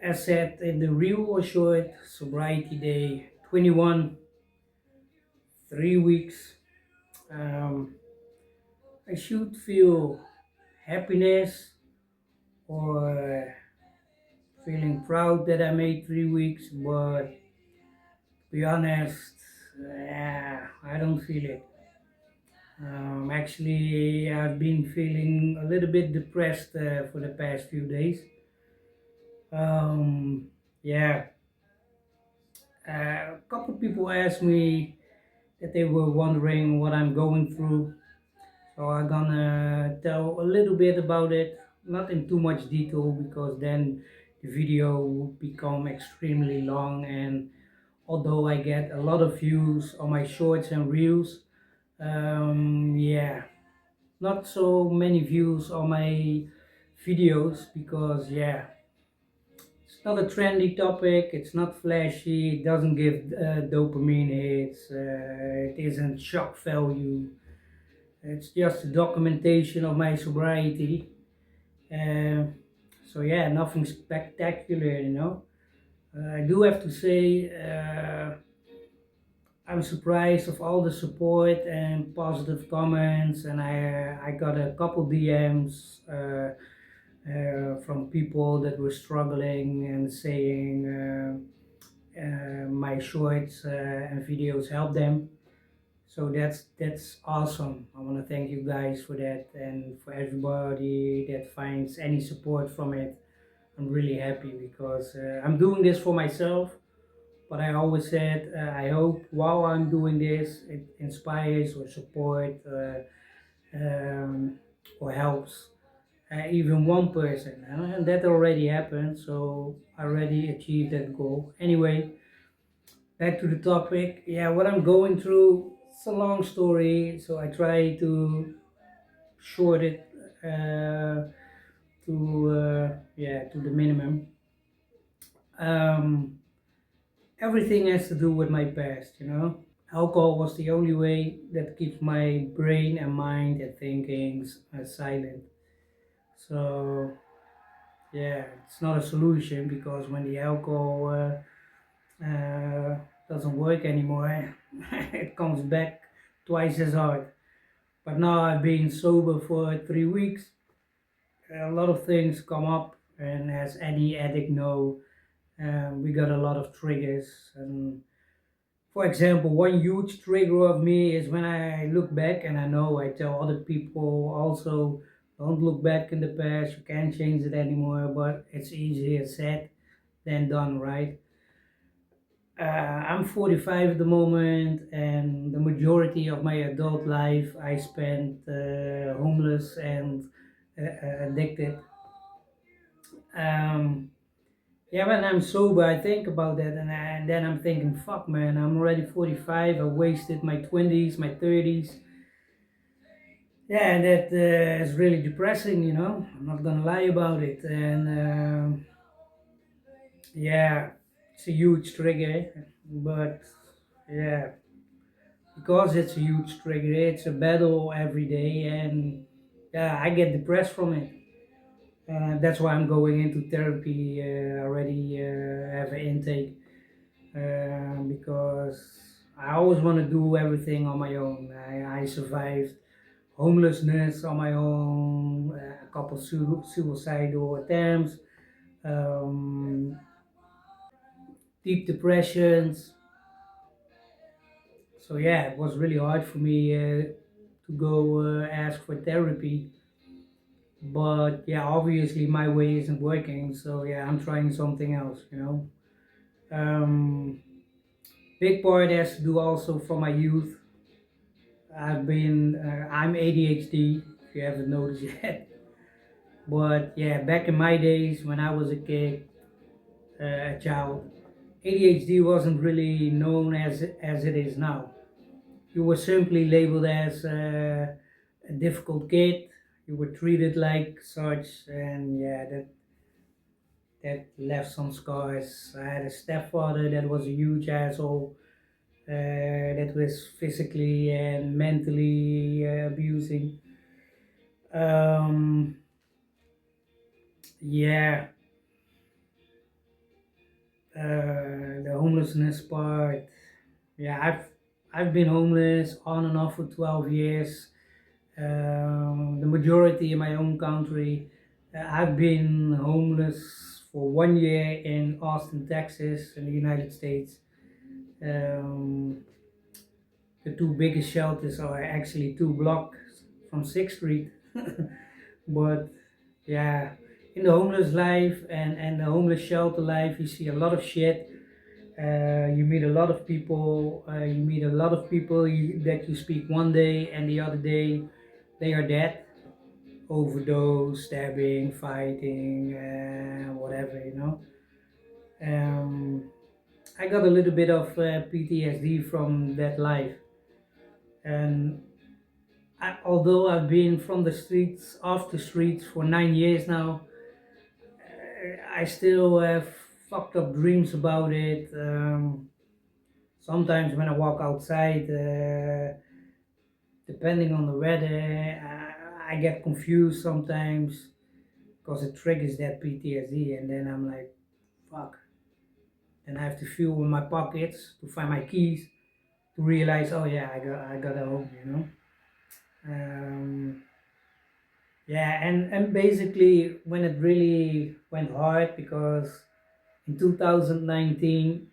As said in the real or short sobriety day 21, 3 weeks, um, I should feel happiness or feeling proud that I made 3 weeks, but to be honest, I don't feel it. Actually, I've been feeling a little bit depressed for the past few days. Um, yeah, a couple people asked me that they were wondering what I'm going through. So I'm gonna tell a little bit about it, not in too much detail because then the video would become extremely long. And although I get a lot of views on my shorts and reels, yeah, not so many views on my videos because yeah, it's not a trendy topic, it's not flashy, it doesn't give dopamine hits, it isn't shock value. It's just a documentation of my sobriety. Uh, so yeah, nothing spectacular, you know. I do have to say, I'm surprised of all the support and positive comments, and I got a couple DMs from people that were struggling and saying my shorts and videos help them. So that's awesome. I want to thank you guys for that and for everybody that finds any support from it. I'm really happy because I'm doing this for myself. But I always said I hope while I'm doing this, it inspires or support um, or helps even one person. And that already happened. So I already achieved that goal. Anyway, back to the topic. Yeah, what I'm going through, it's a long story, so I try to short it to the minimum. Um, Everything has to do with my past, you know. Alcohol was the only way that keeps my brain and mind and thinking silent. So yeah, it's not a solution because when the alcohol doesn't work anymore, it comes back twice as hard. But now I've been sober for 3 weeks. A lot of things come up, and as any addict know, we got a lot of triggers. And for example, one huge trigger of me is when I look back, and I know I tell other people also, don't look back in the past. You can't change it anymore. But it's easier said than done, right? I'm 45 at the moment, and the majority of my adult life I spent homeless and addicted. Um, yeah, when I'm sober, I think about that, and then I'm thinking, fuck, man, I'm already 45. I wasted my 20s, my 30s. Yeah, and that is really depressing, you know. I'm not gonna lie about it. And yeah, it's a huge trigger, but yeah, because it's a huge trigger, it's a battle every day, and yeah, I get depressed from it. That's why I'm going into therapy. Already have an intake because I always want to do everything on my own. I survived homelessness on my own, a couple suicidal attempts, um, deep depressions. So yeah, it was really hard for me to go ask for therapy. But yeah, obviously my way isn't working. So yeah, I'm trying something else. You know. Um, Big part has to do also from my youth. I'm ADHD, if you haven't noticed yet. But yeah, back in my days when I was a kid, a child, ADHD wasn't really known as it is now. You were simply labeled as a difficult kid. You were treated like such, and yeah, that left some scars. I had a stepfather that was a huge asshole, that was physically and mentally abusing. Um, yeah, The homelessness part. Yeah, I've been homeless on and off for 12 years. The majority in my own country. I've been homeless for 1 year in Austin, Texas, in the United States. Um, the two biggest shelters are actually 2 blocks from 6th Street. But yeah, in the homeless life and the homeless shelter life, you see a lot of shit. You meet a lot of people. You meet a lot of people that you speak one day and the other day they are dead. Overdose, stabbing, fighting, whatever. Um, I got a little bit of PTSD from that life, and although I've been from the streets, off the streets for 9 years now, I still have fucked up dreams about it. Sometimes when I walk outside, depending on the weather, I get confused sometimes because it triggers that PTSD, and then I'm like, fuck. Then I have to feel in my pockets to find my keys to realize, oh yeah, I got a home. Um, yeah, and basically when it really went hard because in 2019,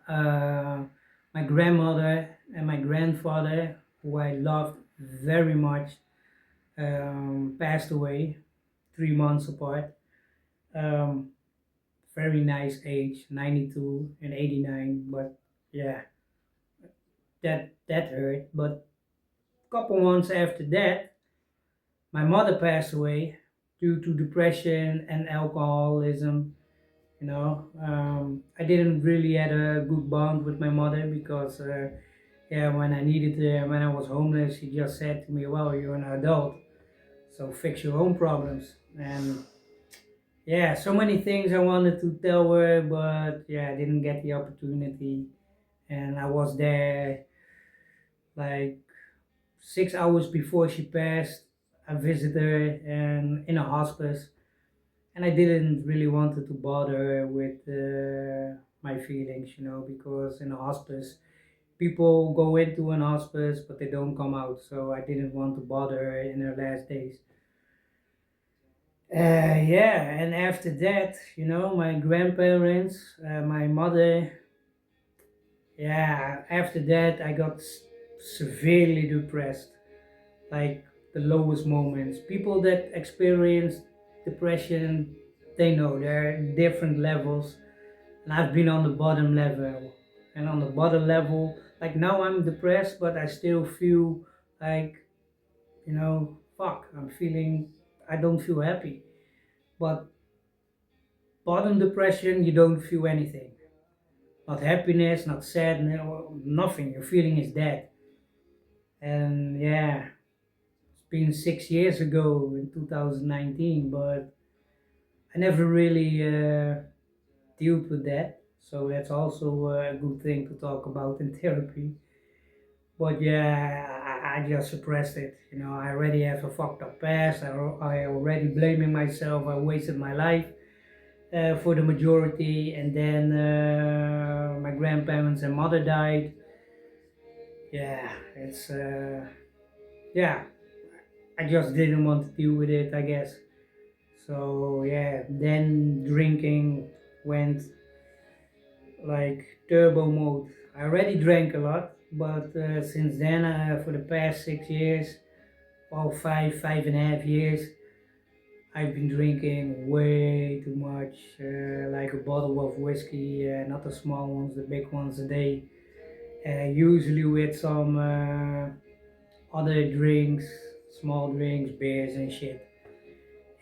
uh, my grandmother and my grandfather, who I loved very much, passed away 3 months apart. Um, Very nice age, 92 and 89. But yeah, that hurt. But a couple months after that, my mother passed away due to depression and alcoholism. I didn't really had a good bond with my mother because yeah, when I needed when I was homeless, she just said to me, "Well, you're an adult, so fix your own problems." And yeah, so many things I wanted to tell her, but yeah, I didn't get the opportunity. And I was there like 6 hours before she passed. I visited her and in a hospice, and I didn't really wanted to bother her with my feelings, because in a hospice, people go into an hospice, but they don't come out. So I didn't want to bother her in her last days. Yeah, and after that, my grandparents, my mother, yeah, after that, I got severely depressed, like the lowest moments. People that experience depression, they know there are different levels, and I've been on the bottom level. And on the bottom level, like now I'm depressed, but I still feel like, fuck, I don't feel happy. But bottom depression, you don't feel anything. Not happiness, not sadness, nothing. Your feeling is dead. And yeah, it's been 6 years ago in 2019, but I never really dealt with that. So that's also a good thing to talk about in therapy. But yeah, I just suppressed it. I already have a fucked up past. I already blaming myself. I wasted my life for the majority, and then my grandparents and mother died. Yeah, it's yeah. I just didn't want to deal with it, I guess. So yeah, then drinking went like turbo mode. I already drank a lot, but since then, for the past 6 years, or 5.5 years, I've been drinking way too much, like a bottle of whiskey, not the small ones, the big ones a day. Usually with some other drinks, small drinks, beers and shit.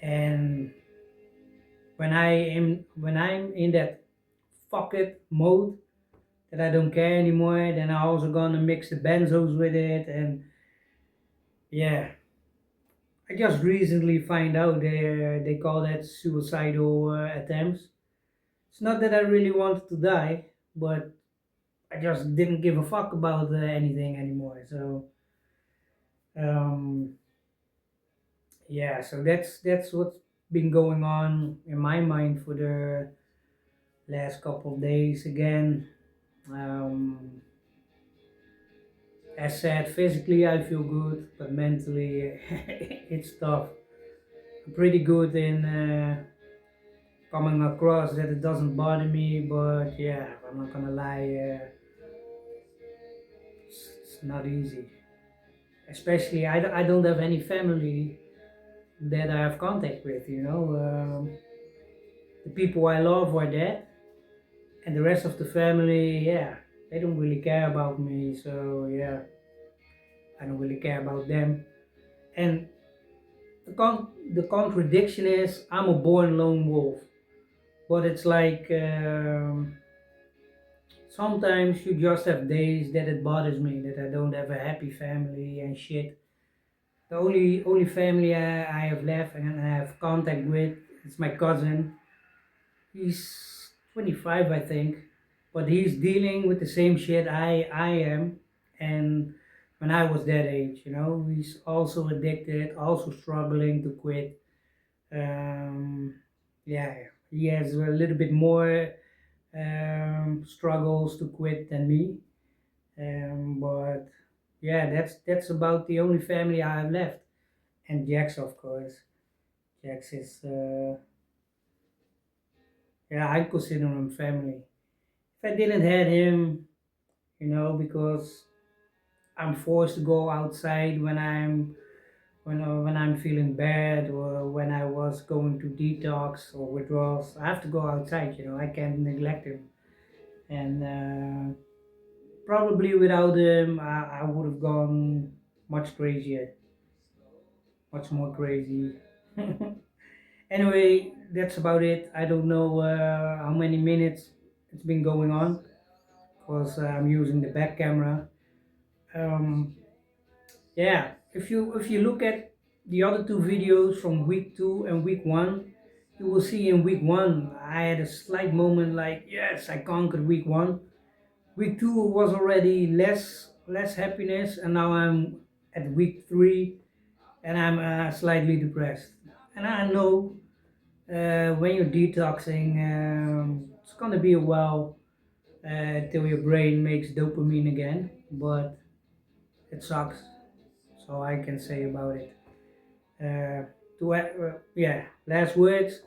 And when I'm in that fuck it mode that I don't care anymore, then I also gonna mix the benzos with it, and yeah, I just recently find out they call that suicidal attempts. It's not that I really wanted to die, but I just didn't give a fuck about anything anymore. So um, yeah, so that's what's been going on in my mind for the last couple of days again. Um, as said, physically I feel good, but mentally it's tough. I'm pretty good in coming across that it doesn't bother me, but yeah, I'm not gonna lie, it's not easy. Especially, I don't have any family that I have contact with, you know. The people I love are dead, and the rest of the family, yeah, they don't really care about me, so yeah, I don't really care about them. And the contradiction is, I'm a born lone wolf, but it's like sometimes you just have days that it bothers me that I don't have a happy family and shit. The only family I have left and I have contact with is my cousin. He's 25, I think, but he's dealing with the same shit I am, and when I was that age, you know, he's also addicted, also struggling to quit. Um, yeah, he has a little bit more struggles to quit than me, but yeah, that's about the only family I have left, and Jax, of course. Jax is yeah, I consider him family. If I didn't have him, you know, because I'm forced to go outside when I'm feeling bad or when I was going to detox or withdrawals. I have to go outside, you know. I can't neglect him, and probably without him, I would have gone much crazier, much more crazy. Anyway, that's about it. I don't know how many minutes it's been going on because I'm using the back camera. Um, yeah, if you look at the other two videos from week 2 and week 1, you will see in week 1 I had a slight moment like, yes, I conquered week 1. Week 2 was already less happiness, and now I'm at week 3 and I'm slightly depressed. And I know when you're detoxing, it's gonna be a while till your brain makes dopamine again, but it sucks. So I can say about it. Yeah, last words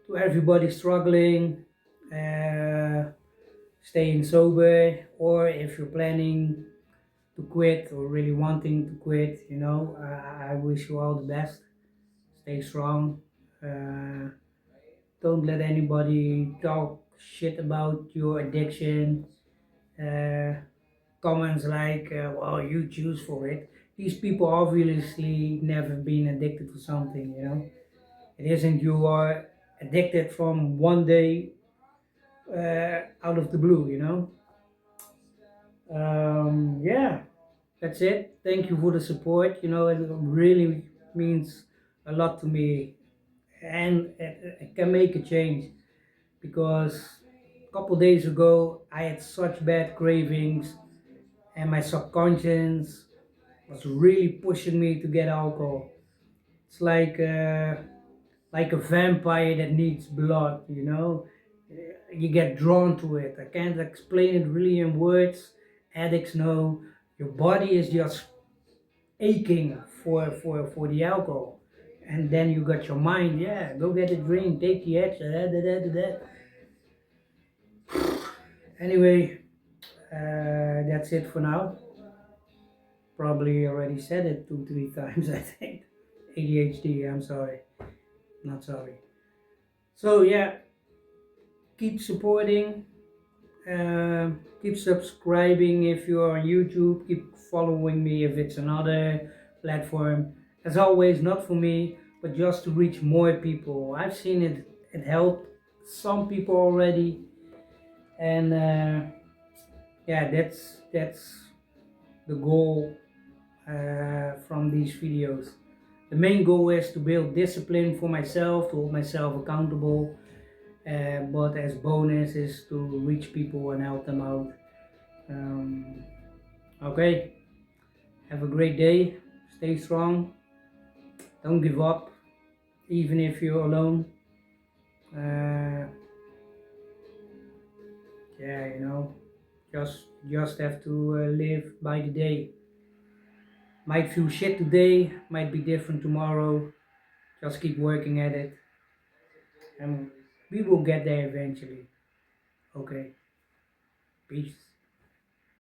to everybody struggling, uh, staying sober, or if you're planning to quit or really wanting to quit, you know, I wish you all the best. Stay strong. Uh, don't let anybody talk shit about your addiction. Uh, Comments like, well, you choose for it. These people obviously never been addicted to something, you know. It isn't you are addicted from one day out of the blue, you know. Yeah, that's it. Thank you for the support. You know, it really means a lot to me, and it can make a change because a couple days ago I had such bad cravings, and my subconscious was really pushing me to get alcohol. It's like a vampire that needs blood, you know. You get drawn to it. I can't explain it really in words. Addicts know your body is just aching for the alcohol. And then you got your mind, yeah, go get a drink, take the extra, da, da, da, da, da. Anyway, that's it for now. Probably already said it 2 3 times, I think. ADHD, I'm sorry. Not sorry. So yeah, keep supporting, keep subscribing if you're on YouTube, keep following me if it's another platform. As always, not for me, but just to reach more people. I've seen it helped some people already, and yeah, that's the goal from these videos. The main goal is to build discipline for myself, to hold myself accountable, but as bonus is to reach people and help them out. Um, okay, have a great day. Stay strong. Don't give up, even if you're alone. Uh, Yeah, just have to live by the day. Might feel shit today, might be different tomorrow. Just keep working at it, and we will get there eventually. Okay, peace.